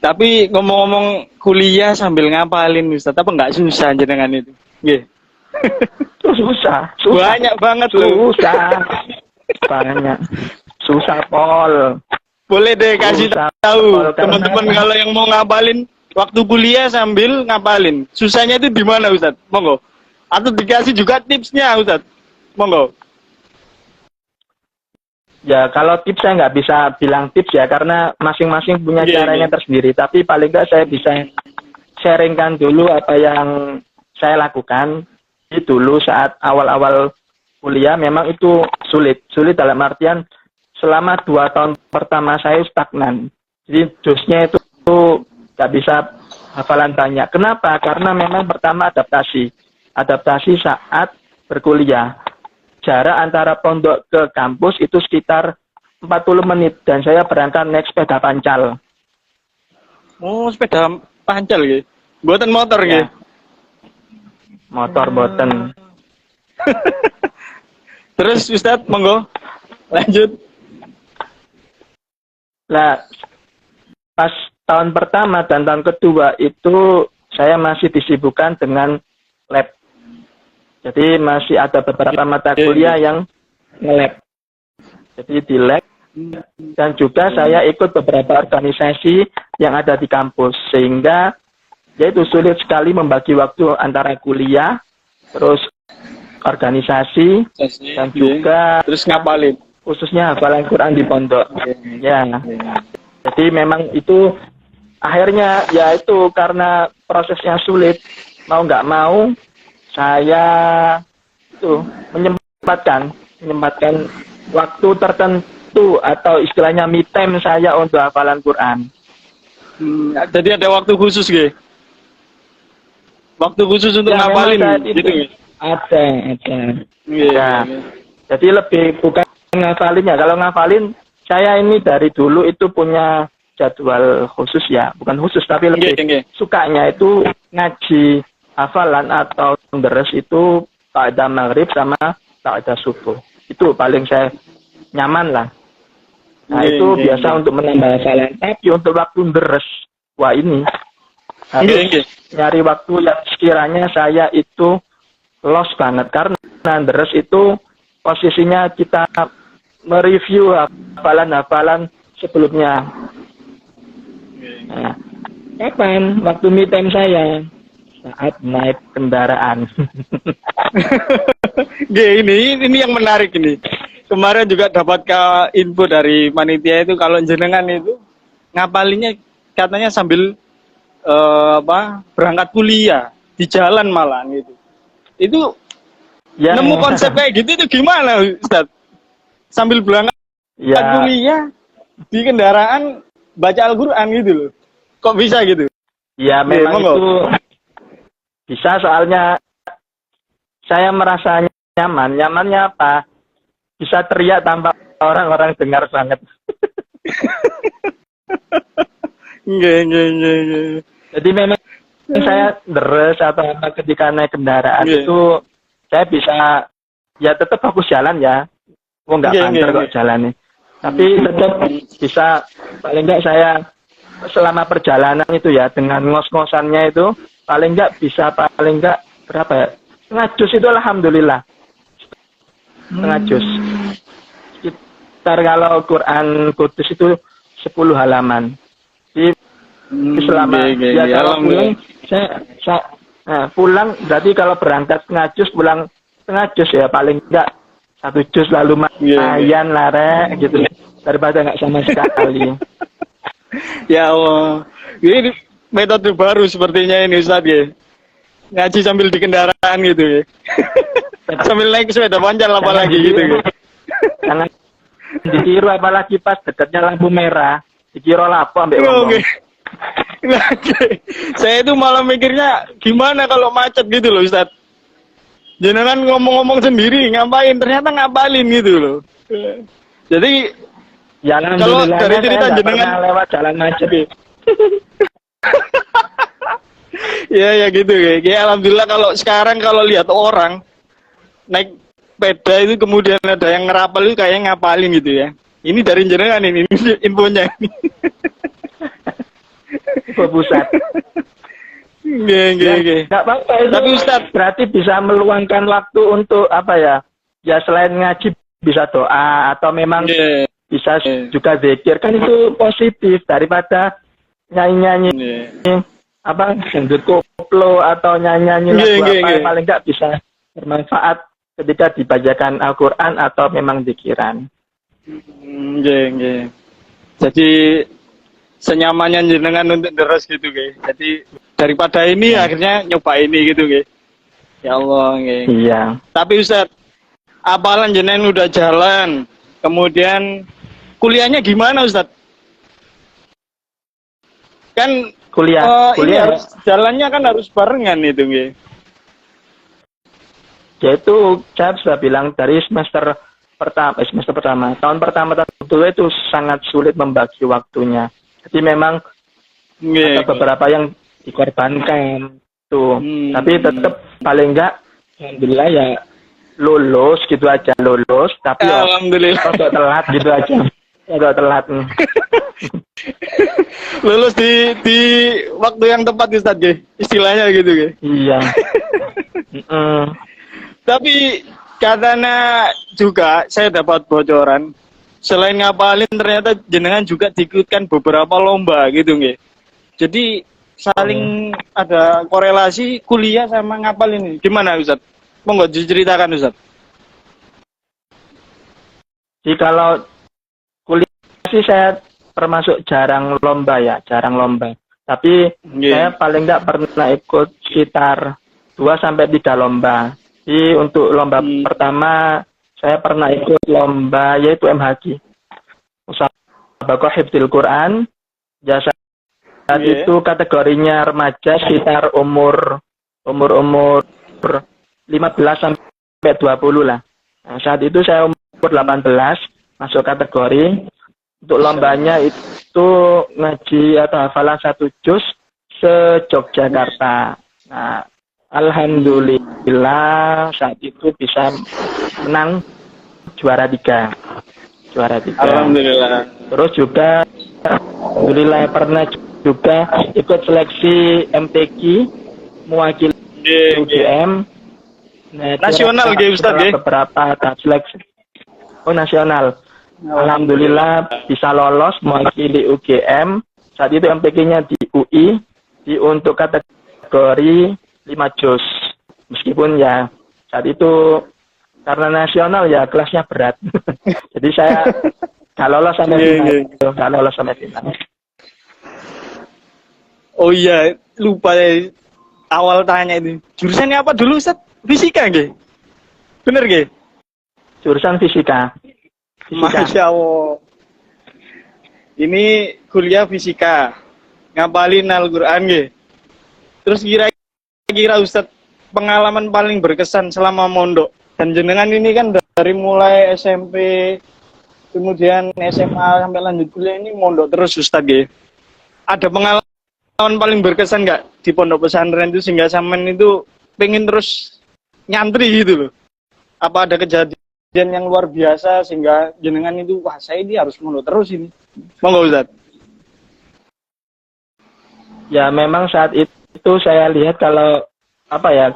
Tapi ngomong-ngomong kuliah sambil ngapalin Ustaz, apa nggak susah jenengan itu? Nggih. Susah. Banyak banget loh. Susah. Banyak. Susah, Pol. Boleh deh kasih Susah, tahu Pol, teman-teman karena kalau yang mau ngapalin waktu kuliah sambil ngapalin. Susahnya itu di mana Ustaz? Monggo. Atau dikasih juga tipsnya Ustaz? Monggo. ya kalau tips saya nggak bisa bilang tips ya, karena masing-masing punya Iya, caranya iya. tersendiri. Tapi paling nggak saya bisa sharingkan dulu apa yang saya lakukan. Jadi dulu saat awal-awal kuliah memang itu sulit. Sulit dalam artian selama 2 tahun pertama saya stagnan. Jadi dosnya itu nggak bisa hafalan banyak. Kenapa? Karena memang pertama adaptasi. Adaptasi saat berkuliah. Jarak antara pondok ke kampus itu sekitar 40 menit. Dan saya berangkat naik sepeda pancal. Oh, sepeda pancal nggih. Mboten motor nggih. Ya, motor boten. Terus Ustaz, monggo. Lanjut. Lah, pas tahun pertama dan tahun kedua itu saya masih disibukkan dengan lab. Jadi masih ada beberapa mata kuliah yang nge-lab. Jadi di lab, dan juga saya ikut beberapa organisasi yang ada di kampus, sehingga yaitu sulit sekali membagi waktu antara kuliah, terus organisasi, dan juga terus ngapalin. khususnya hafalan Quran di pondok. Ya, jadi memang itu akhirnya ya itu karena prosesnya sulit, mau nggak mau saya itu menyempatkan waktu tertentu atau istilahnya me time saya untuk hafalan Quran. Jadi ada waktu khusus nggih. Waktu khusus untuk Ya, ngapalin memang saat itu gitu nggih. ada. Iya. Ya, jadi lebih bukan ngafalinnya. Kalau ngafalin, saya ini dari dulu itu punya jadwal khusus ya, bukan khusus tapi lebih Nggih. sukanya itu ngaji hafalan atau deres itu pada maghrib sama pada subuh. Itu paling saya nyaman lah. Nah itu biasa untuk menambah hafalan. Tapi untuk waktu deres, wah ini harus nyari waktu yang sekiranya saya itu lost banget. Karena deres itu posisinya kita mereview hafalan-hafalan sebelumnya. Nah, kapan waktu me time saya? Saat naik kendaraan. ini yang menarik ini. Kemarin juga dapat info dari panitia itu kalau jenengan itu ngapalinnya katanya sambil berangkat kuliah di jalan malah gitu. Itu Ya, nemu konsep kayak gitu itu gimana Ustaz? Sambil berangkat ya, kuliah di kendaraan baca Al-Qur'an gitu loh. Kok bisa gitu? ya memang itu bisa, soalnya saya merasa nyaman. Nyamannya apa? Bisa teriak tanpa orang-orang dengar banget. Nggih. Jadi memang saya deres atau apa ketika naik kendaraan itu saya bisa ya tetap fokus jalan ya. Oh nggak banter kok jalannya. Tapi tetap bisa, paling nggak saya selama perjalanan itu ya dengan ngos-ngosannya itu paling nggak berapa ya? Setengah juz itu alhamdulillah. Setengah juz. Sekitar kalau Quran Kudus itu 10 halaman. Jadi selama ya kalau pulang saya pulang berarti kalau berangkat setengah juz, pulang setengah juz ya paling nggak 1 juz lalu mayan larek gitu daripada nggak sama sekali. Ya Allah, ini metode baru sepertinya ini Ustaz ya. Ngaji sambil di kendaraan gitu ya. Sambil naik sepeda pancal apalagi gitu ya. Jangan ditiru apalagi pas dekatnya lampu merah. Dikira lapo ambek ngomong. Oke. Saya itu malah mikirnya gimana kalau macet gitu loh Ustaz. Jenengan ngomong-ngomong sendiri ngapain, ternyata ngapalin gitu loh. Jadi ya, kalau dari cerita jenengan lewat jalan macet. ya gitu ya. Ya alhamdulillah kalau sekarang kalau lihat orang naik sepeda itu kemudian ada yang ngerapal itu kayak ngapalin gitu ya. Ini dari jenengan ini infonya. Ke pusat. Nggih. Enggak apa-apa itu. Tapi Ustaz, berarti bisa meluangkan waktu untuk apa ya? Ya selain ngaji bisa doa atau memang nggih. bisa juga zikir, kan itu positif daripada nyanyi-nyanyi apa dangdut koplo atau nyanyi-nyanyi lagu apa paling enggak bisa bermanfaat ketika dibacakan Al-Qur'an atau memang zikiran. Nggih. Jadi senyamannya jenengan untuk deres gitu nggih. Jadi daripada ini akhirnya nyoba ini gitu nggih. Ya Allah nggih. Iya. Tapi Ustaz, apalan jenengan udah jalan, kemudian kuliahnya gimana Ustaz? Kan kuliah harus jalannya kan harus barengan itu nggih. Yaitu saya sudah bilang dari semester pertama tahun pertama itu sangat sulit membagi waktunya. Jadi memang ada beberapa yang dikorbankan tuh. Tapi tetap paling enggak alhamdulillah ya lulus gitu aja, tapi alhamdulillah agak telat gitu aja. Agak telat. Lulus di waktu yang tepat Ustaz nggih. Istilahnya gitu nggih. Iya. Tapi katanya juga saya dapat bocoran selain ngapalin ternyata jenengan juga diikutkan beberapa lomba gitu nggih. Jadi saling ada korelasi kuliah sama ngapalin. Gimana Ustaz? Monggo diceritakan Ustaz. Jadi kalau kuliah sih saya termasuk jarang lomba. Tapi saya paling enggak pernah ikut sekitar 2-3 lomba. Jadi untuk lomba pertama saya pernah ikut lomba yaitu MHQ. Musabaqah Hifdzil Quran. Jasa itu kategorinya remaja sekitar umur 15 sampai 20 lah. Nah, saat itu saya umur 18 masuk kategori. Untuk lombanya itu ngaji atau hafalan 1 juz se-Yogyakarta. Nah, alhamdulillah saat itu bisa menang juara 3. Alhamdulillah. Terus juga alhamdulillah pernah juga ikut seleksi MTQ mewakili UGM. Nah, nasional nggih Ustaz nggih. Beberapa tahap seleksi. Oh, nasional. Alhamdulillah bisa lolos mewakili UGM. Saat itu MTQ-nya di UI untuk kategori 5 juz. Meskipun ya saat itu karena nasional ya kelasnya berat. Jadi saya nggak lolos sampai final. Oh iya, lupa ya. Awal tanya itu. Jurusannya apa dulu Ustaz? Fisika nggih? Bener nggih? Jurusan fisika. Masya Allah. Ini kuliah fisika. Ngapalin Al-Qur'an nggih. Terus kira-kira Ustaz pengalaman paling berkesan selama mondok. Dan jenengan ini kan dari mulai SMP kemudian SMA sampai lanjut kuliah ini mondok terus Ustaz nggih. Ada pengalaman paling berkesan nggak di pondok pesantren itu sehingga sampean itu pengen terus nyantri gitu loh? Apa ada kejadian yang luar biasa sehingga jenengan itu wah saya ini harus mondok terus ini? Monggo Ustaz. Ya memang saat itu saya lihat kalau apa ya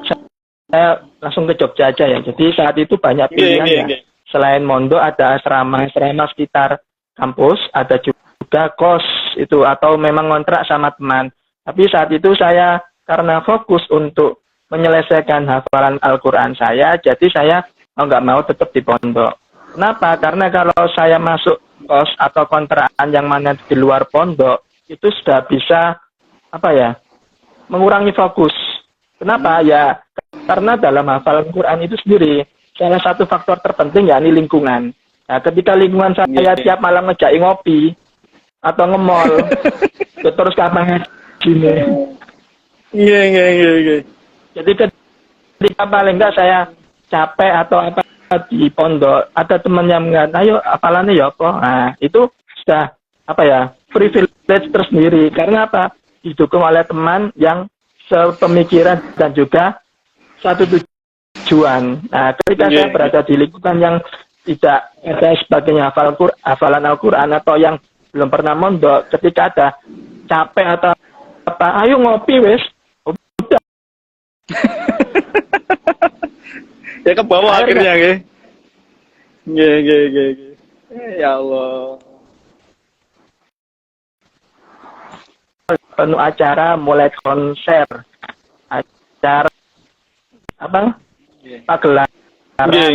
saya langsung ke Jogja aja ya. Jadi saat itu banyak pilihan ya. Selain mondok ada asrama sekitar kampus, ada juga kos itu atau memang ngontrak sama teman. Tapi saat itu saya karena fokus untuk menyelesaikan hafalan Al-Qur'an saya, jadi saya nggak mau tetap di pondok. Kenapa? Karena kalau saya masuk kos atau kontrakan yang mana di luar pondok itu sudah bisa apa ya? Mengurangi fokus. Kenapa? Ya karena dalam hafalan Quran itu sendiri salah satu faktor terpenting ya ini lingkungan. Nah, ketika lingkungan saya tiap malam ngejak ngopi atau nge-mall terus kapan gini. Iya. Jadi ketika paling enggak saya capek atau apa di pondok ada teman yang mengatakan ayo hafalannya ya apa. Nah, itu sudah apa ya? Privilege tersendiri karena apa? Didukung oleh teman yang sepemikiran dan juga satu tujuan. Nah, ketika saya berada di lingkungan yang tidak ada sebagainya hafalan Al-Quran atau yang belum pernah mondok, ketika ada capek atau apa? Ayo ngopi wes. Udah. Ya ke bawah akhirnya nggih. Nggih. Ya Allah. Penuh acara, mulai konser, acara apa? Pagelaran.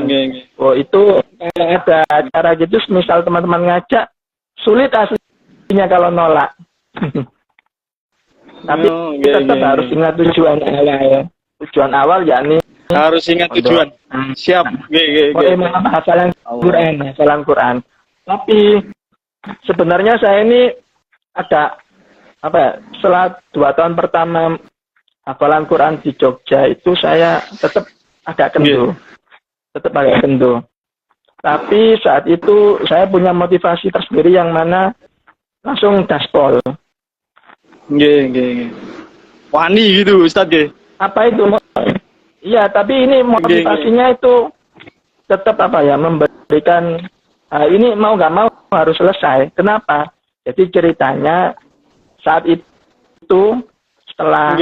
Nggih. Oh itu kalau ada acara gitu, misal teman-teman ngajak, sulit aslinya kalau nolak. Tapi tetap harus ingat tujuan awal ya. Tujuan awal yakni harus ingat tujuan. Siap. Nggih. Hafalan Quran. Tapi sebenarnya saya ini ada apa ya, setelah 2 tahun pertama hafalan Quran di Jogja itu saya tetap agak kendur. Tapi saat itu saya punya motivasi tersendiri yang mana langsung gaspol. Nggih. Wani gitu Ustaz nggih. Apa itu? Iya, tapi ini motivasinya itu tetap apa ya, memberikan ini mau nggak mau harus selesai. Kenapa? Jadi ceritanya saat itu setelah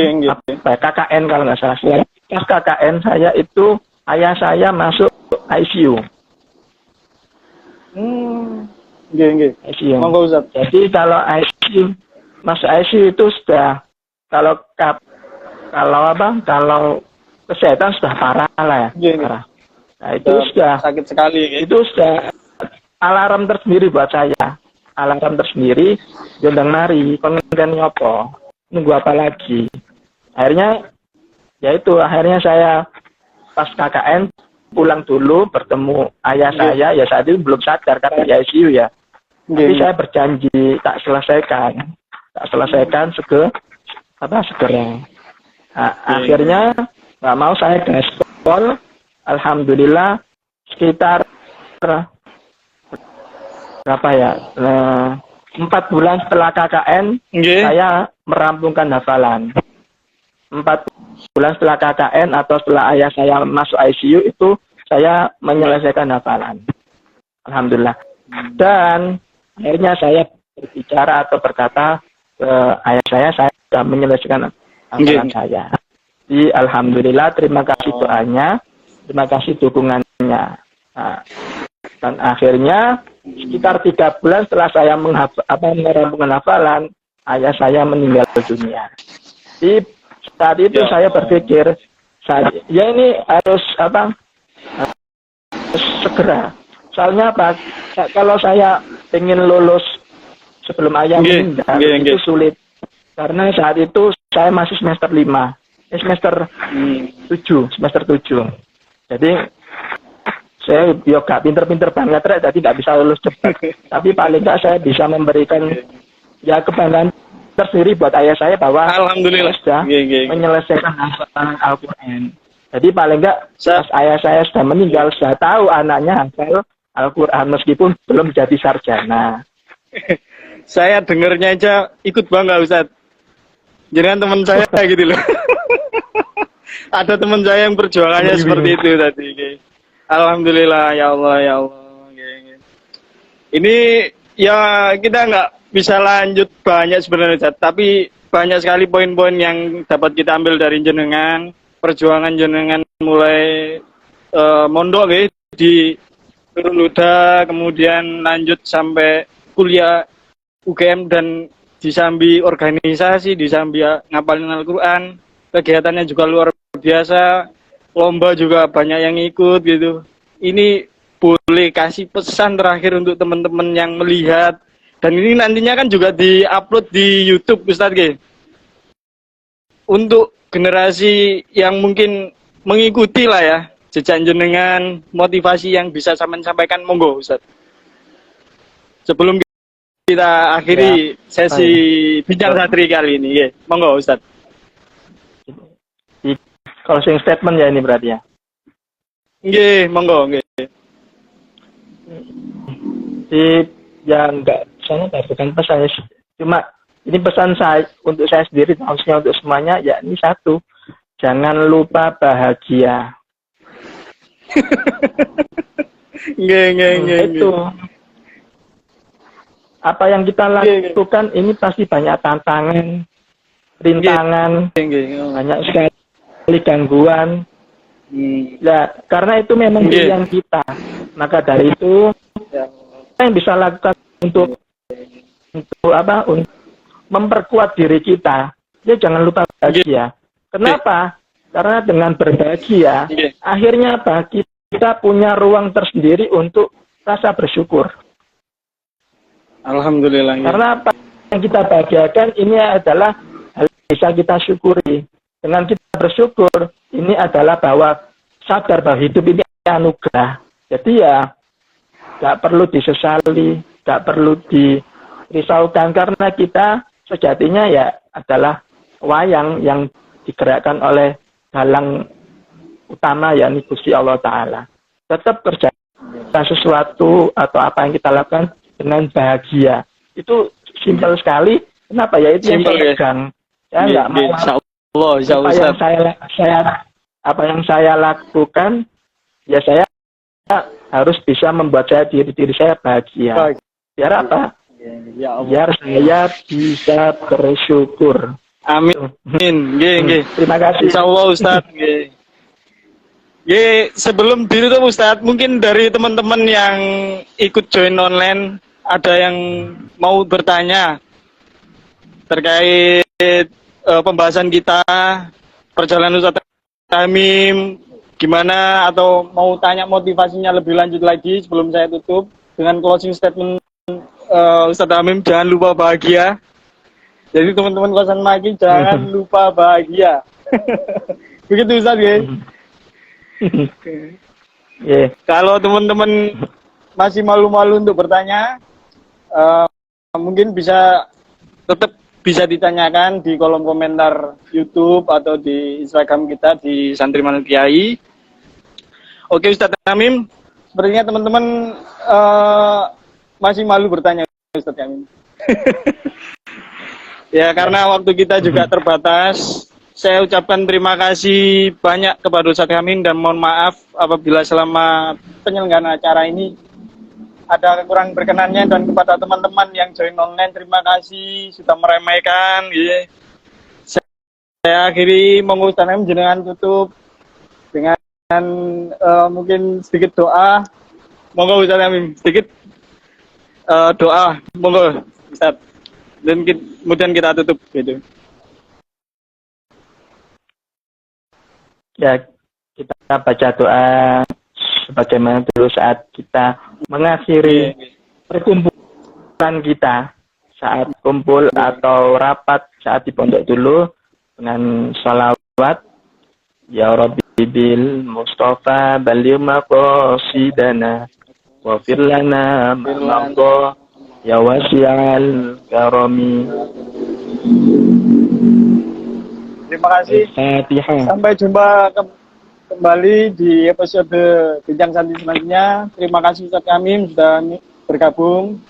KKN kalau nggak salah, pas KKN saya itu ayah saya masuk ICU. Nggih. ICU. Monggo Ustaz. Jadi kalau ICU masuk ICU itu sudah kalau kesehatan sudah parah lah ya. Parah. Nah itu sudah sakit sekali. Itu sudah alarm tersendiri buat saya. Alarm tersendiri, jondang nari, kongen nyopo, nunggu apa lagi. Akhirnya saya pas KKN pulang dulu bertemu ayah saya, ya saat itu belum sadar karena di ICU ya. Tapi saya berjanji tak selesaikan segera. Nah, akhirnya nggak mau saya gaspol. Alhamdulillah sekitar berapa ya? 4 bulan setelah KKN saya merampungkan hafalan. 4 bulan setelah KKN atau setelah ayah saya masuk ICU itu saya menyelesaikan hafalan. Alhamdulillah. Dan akhirnya saya berbicara atau berkata ke ayah saya sudah menyelesaikan hafalan saya. Jadi alhamdulillah, terima kasih doanya, terima kasih dukungannya. Nah, dan akhirnya sekitar 3 bulan setelah saya merampungkan hafalan, ayah saya meninggal dunia. Di saat itu saya berpikir, ya ini harus segera. Soalnya apa? Kalau saya ingin lulus sebelum ayah meninggal, itu sulit. Karena saat itu saya masih semester 7. Jadi saya gak pinter-pinter banget, jadi gak bisa lulus cepat. Tapi paling gak saya bisa memberikan ya kebanggaan tersendiri buat ayah saya bahwa alhamdulillah sudah menyelesaikan hafalan Al-Quran. Jadi paling gak pas ayah saya sudah meninggal, sudah tahu anaknya hafal Al-Quran meskipun belum jadi sarjana. Saya dengernya aja ikut bangga Ustaz. Jangan teman saya gitu loh. Ada teman saya yang perjuangannya seperti itu tadi. Alhamdulillah, ya Allah. Ini ya kita nggak bisa lanjut banyak sebenarnya, tapi banyak sekali poin-poin yang dapat kita ambil dari jenengan, perjuangan jenengan mulai mondok di Nurul Huda, kemudian lanjut sampai kuliah UGM dan disambi organisasi, disambi ngapalin Al-Quran, kegiatannya juga luar biasa, lomba juga banyak yang ikut gitu. Ini boleh kasih pesan terakhir untuk teman-teman yang melihat, dan ini nantinya kan juga di-upload di YouTube Ustadz G. Untuk generasi yang mungkin mengikuti lah ya, jejak jenengan, motivasi yang bisa sampaikan, monggo Ustadz. Sebelum kita akhiri sesi bincang satri kali ini, ya. Monggo Ustadz. Closing statement ya ini berarti ya. Nggih, monggo nggih. Saya bukan pesan, cuma ini pesan saya untuk saya sendiri, harusnya untuk semuanya, ya ini satu, jangan lupa bahagia. Nggih. Itu apa yang kita lakukan ini pasti banyak tantangan, rintangan, Nggih. banyak sekali gangguan. Ya, karena itu memang pilihan kita. Maka dari itu, apa yang bisa lakukan untuk apa? Untuk memperkuat diri kita. Ya jangan lupa bahagia. Kenapa? Karena dengan berbahagia, akhirnya apa? Kita punya ruang tersendiri untuk rasa bersyukur. Alhamdulillah. Karena apa yang kita bahagiakan ini adalah hal yang bisa kita syukuri. Dengan kita bersyukur, ini adalah bahwa sadar bahwa hidup ini anugerah. Jadi ya, nggak perlu disesali, nggak perlu dirisaukan karena kita sejatinya ya adalah wayang yang digerakkan oleh dalang utama yakni Gusti Allah Ta'ala. Tetap kerjakan sesuatu atau apa yang kita lakukan dengan bahagia. Itu simpel sekali. Kenapa ya? Itu yang pegang. Saya nggak mau. Apa yang saya lakukan, ya saya harus bisa membuat diri saya bahagia. Biar apa? Biar saya bisa bersyukur. Amin. Nggih. Terima kasih. Insyaallah Ustaz. Nggih. Sebelum ditutup Ustaz, mungkin dari teman-teman yang ikut join online ada yang mau bertanya terkait pembahasan kita, perjalanan Ustaz Tamim gimana, atau mau tanya motivasinya lebih lanjut lagi sebelum saya tutup dengan closing statement Ustaz Tamim, jangan lupa bahagia. Jadi teman-teman kosan Maki jangan lupa bahagia. Begitu Ustaz ya. Kalau teman-teman masih malu-malu untuk bertanya, mungkin tetap bisa ditanyakan di kolom komentar YouTube atau di Instagram kita di Santri Manut Kiai. Oke Ustaz Tamim, sepertinya teman-teman masih malu bertanya Ustaz Tamim. Ya karena waktu kita juga terbatas, saya ucapkan terima kasih banyak kepada Ustaz Tamim dan mohon maaf apabila selama penyelenggaraan acara ini ada kurang berkenannya, dan kepada teman-teman yang join online terima kasih sudah meremehkan. Ya. Saya akhiri monggo Ustaz Tamim jenengan tutup dengan mungkin sedikit doa. Monggo Ustaz Tamim sedikit doa, monggo Ustaz. Dan kemudian kita tutup gitu. Ya, kita baca doa sebagaimana dulu saat kita mengakhiri perkumpulan kita, saat kumpul atau rapat saat di pondok dulu dengan sholawat ya Rabbi bil Mustafa baligh maqasidana wa fir lana ma ya wasi'al karami. Terima kasih. Sampai jumpa kembali di episode Bincang Santai selanjutnya. Terima kasih Ustaz Tamim sudah bergabung,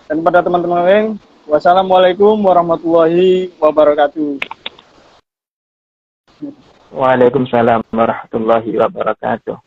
dan pada teman-teman lain, wassalamualaikum warahmatullahi wabarakatuh. Waalaikumsalam warahmatullahi wabarakatuh.